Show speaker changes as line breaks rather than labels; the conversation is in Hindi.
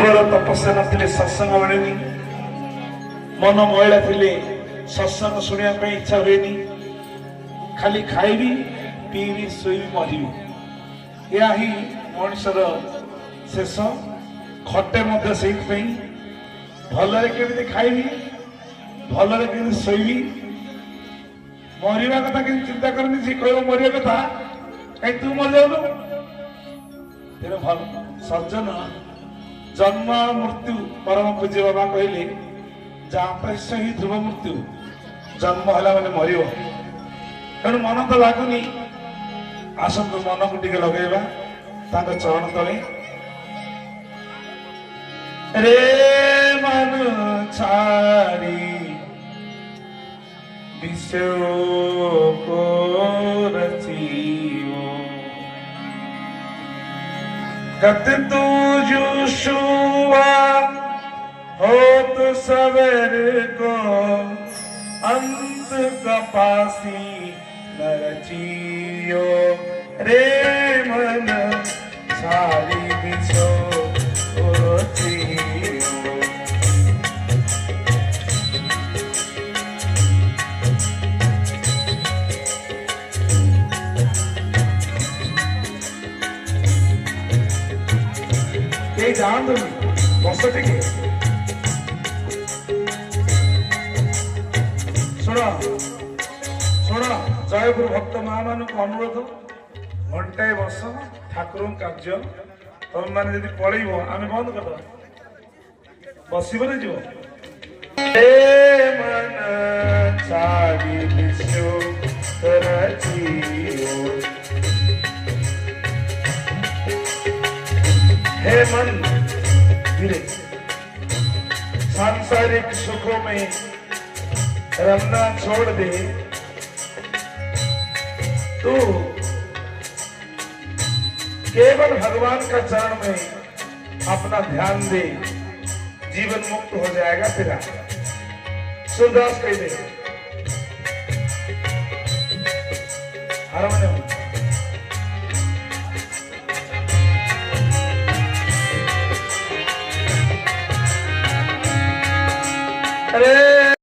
प्रभुर तपस्या नथिले सत्संग मिलेनी मन महिला थिले सत्संग शुणा इच्छा हुएनी खाली खाइबी पीबी शोबी मरबी या ही मनुष्यर शेष खटे से भलरे केमी खाइबी भलरे केमी शोबी मरवा कथा कि चिंता करनी सी कह मर कथा कहीं तू मर जाऊनु तेरे भल सज्जन जन्म मृत्यु परम पूज्य बाबा कहले जापस्य ही ध्रुव मृत्यु जन्म है मैंने मर तेणु मन तो लगुनि आसतु मन को टे लगेगा चरण तले रे मन छाड़ी विषय को रचियो कत तू जुशुआ हो तो सवेर को अंत कपासी न रचियो रे मन सारी विषय को रचियो जान दो बस टिके शुण शुण जयपुर भक्त माँ मान अनुरोध घंटाए बस ठाकुर कार्य तुम मैंने जब पलैब आम बंद कर बसबे जीव हे मन धीरे सांसारिक सुखों में रमना छोड़ दे तू केवल भगवान का चरण में अपना ध्यान दे जीवन मुक्त हो जाएगा तेरा। सूरदास कह दे हारमोनियम